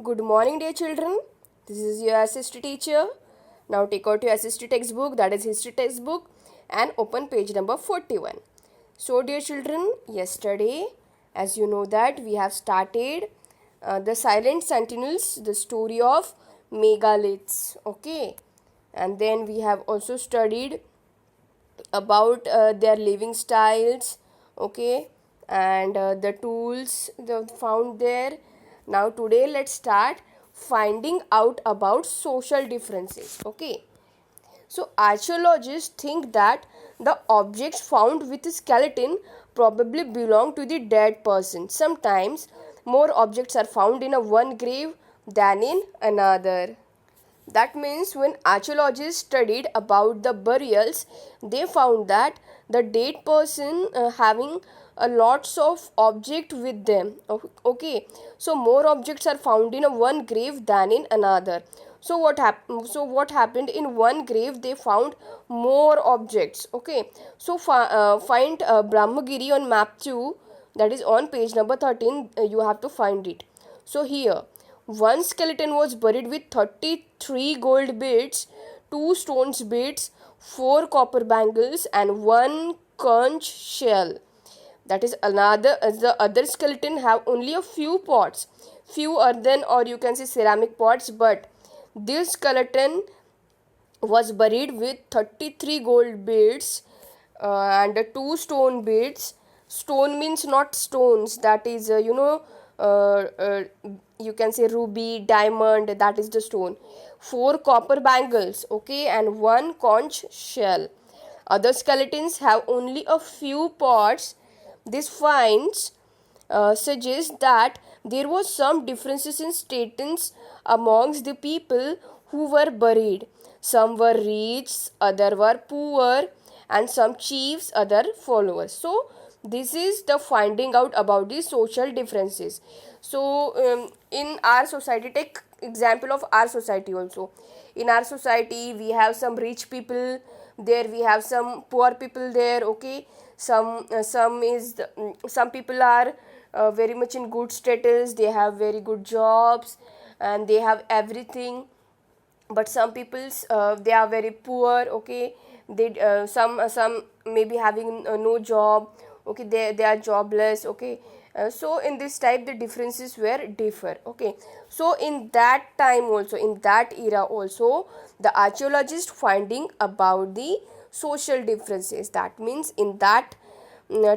Good morning, dear children. This is your assist teacher. Now take out your assist textbook, that is history textbook, and open page number 41. So, dear children, yesterday, as you know that we have started the Silent Sentinels, the story of megaliths. Okay, and then we have also studied about their living styles. Okay, and the tools they found there. Now today let's start finding out about social differences. Okay, so archaeologists think that the objects found with skeleton probably belong to the dead person. Sometimes more objects are found in a one grave than in another. That means when archaeologists studied about the burials, they found that the dead person having a lots of object with them. Okay, so more objects are found in a one grave than in another. So what happened in one grave? They found more objects. Okay, so find Brahmagiri on map 2, that is on page number 13. You have to find it. So here one skeleton was buried with 33 gold beads, 2 stones beads, 4 copper bangles, and 1 conch shell. That is another. The other skeleton have only a few pots, few earthen or you can say ceramic pots, but this skeleton was buried with 33 gold beads and 2 stone beads. Stone means not stones, that is uh, uh, you can say ruby, diamond, that is the stone. 4 copper bangles, okay, and 1 conch shell. Other skeletons have only a few pots. This finds suggests that there was some differences in status amongst the people who were buried. Some were rich, other were poor, and some chiefs, other followers. So this is the finding out about the social differences. So in our society, take example of our society also. In our society we have some rich people there, we have some poor people there. Okay, some people are very much in good status, they have very good jobs and they have everything, but some people's they are very poor. Okay, they some may be having no job. Okay, they are jobless. Okay, so in this type the differences were differ. Okay, so in that time also, in that era also, the archaeologist finding about the social differences. That means in that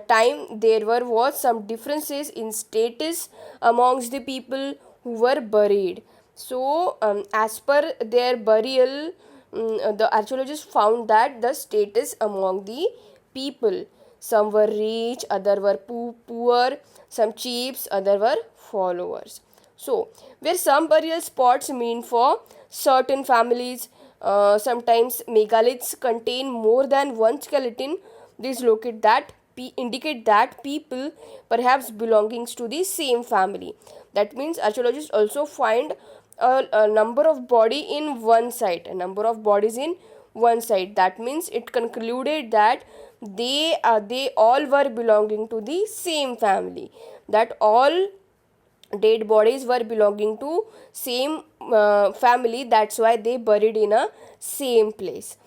time there was some differences in status amongst the people who were buried. So as per their burial, the archaeologists found that the status among the people, some were rich, other were poor, some chiefs, other were followers. So where some burial spots mean for certain families, sometimes megaliths contain more than one skeleton. These locate that indicate that people perhaps belongings to the same family. That means archaeologists also find a number of body in one site, a number of bodies in one site. That means it concluded that they all were belonging to the same family, that all dead bodies were belonging to same family. That's why they buried in a same place.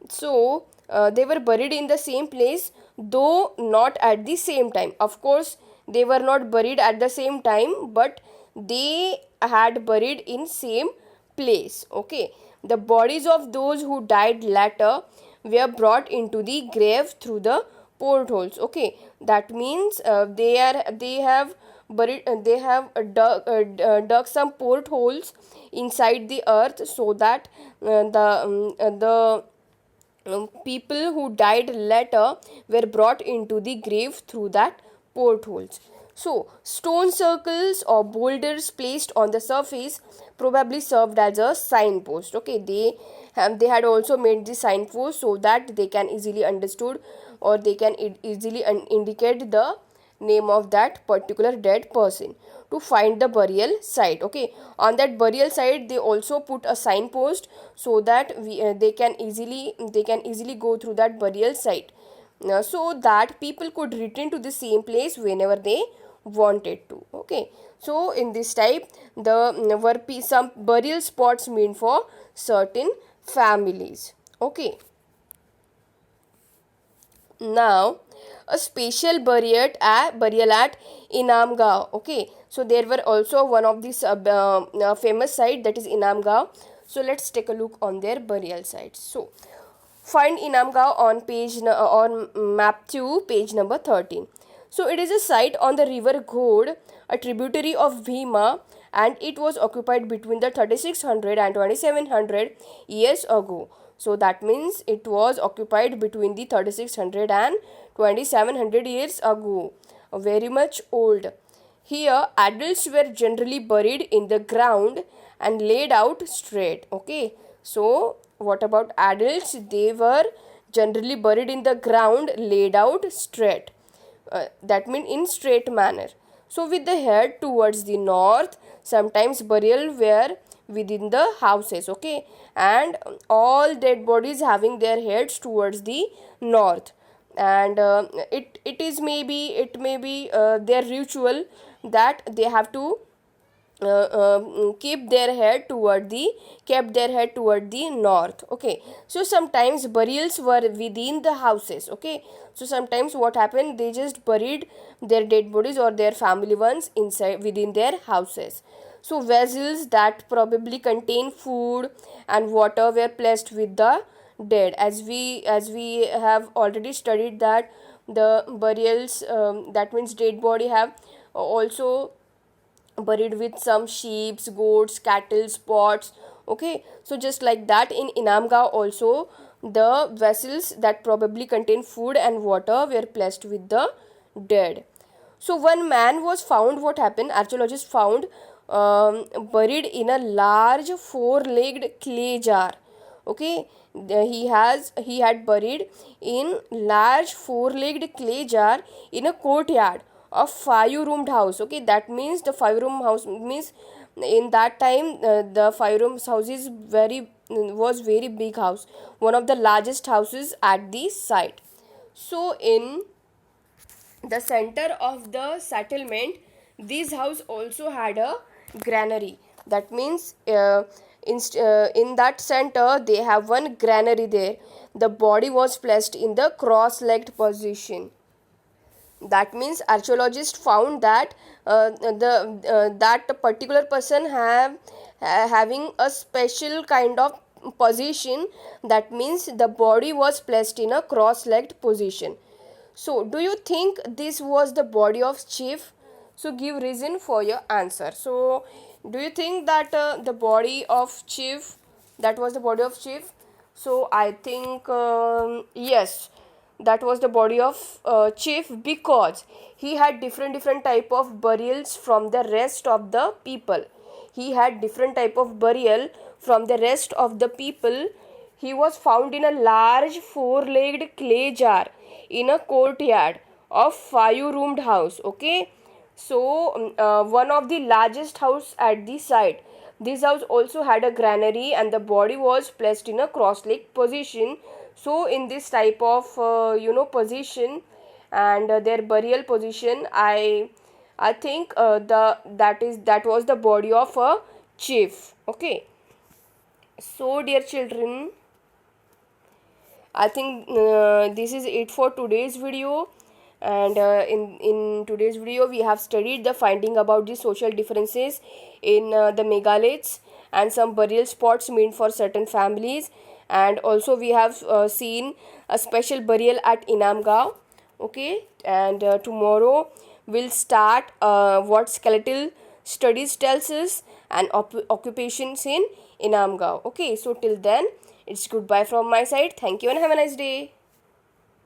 So they were buried in the same place, though not at the same time. Of course they were not buried at the same time, but they had buried in same place. Okay, the bodies of those who died later were brought into the grave through the portholes. Okay, that means they have buried they have dug some portholes inside the earth, so that the people who died later were brought into the grave through that portholes. So, stone circles or boulders placed on the surface probably served as a signpost. Okay, they had also made the signpost so that they can easily understood, or they can easily indicate the name of that particular dead person to find the burial site. Okay, on that burial site they also put a signpost so that they can easily go through that burial site, so that people could return to the same place whenever they wanted to. Okay, So in this type, the were some burial spots meant for certain families. Okay. Now, a special burial at Inamgaon. Okay, so there were also one of these famous site, that is Inamgaon. So let's take a look on their burial sites. So find Inamgaon on on map 2, page number 13. So it is a site on the river Ghod, a tributary of Bhima, and it was occupied between the 3600 and 2700 years ago. So that means it was occupied between the 3600 and 2700 years ago. Very much old. Here, adults were generally buried in the ground and laid out straight. Okay. So, what about adults? They were generally buried in the ground, laid out straight. That means in straight manner. So, with the head towards the north, sometimes burial were within the houses. Okay, and all dead bodies having their heads towards the north, and it may be their ritual that they have to keep their head toward the kept their head toward the north. Okay, so sometimes burials were within the houses. Okay, so sometimes what happened, they just buried their dead bodies or their family ones inside within their houses. So vessels that probably contain food and water were placed with the dead. As we have already studied that the burials, that means dead body, have also buried with some sheep, goats, cattle, spots. Okay, so just like that in Inamgaon also, the vessels that probably contain food and water were placed with the dead. So one man was found. What happened? Archaeologists found buried in a large four-legged clay jar. Okay, he had buried in large four-legged clay jar in a courtyard of five-roomed house. Okay, that means the five-room house means in that time the five-room house is was very big house, one of the largest houses at the site. So in the center of the settlement, this house also had a granary. That means in that center they have one granary there. The body was placed in the cross-legged position. That means archaeologists found that that particular person having a special kind of position. That means the body was placed in a cross-legged position. So do you think this was the body of chief? So give reason for your answer. So do you think that the body of chief, that was the body of chief? So I think yes, that was the body of chief, because he had different type of burials from the rest of the people. He had different type of burial from the rest of the people. He was found in a large four-legged clay jar in a courtyard of five-roomed house. Okay, so one of the largest house at the site. This house also had a granary and the body was placed in a cross-legged position. So in this type of position and their burial position, I think that was the body of a chief. Okay, so dear children, I think this is it for today's video. And in today's video we have studied the finding about the social differences in the megaliths and some burial spots meant for certain families, and also we have seen a special burial at Inamgaon. Okay, and tomorrow we'll start what skeletal studies tells us and occupations in Inamgaon. Okay, so till then it's goodbye from my side. Thank you and have a nice day.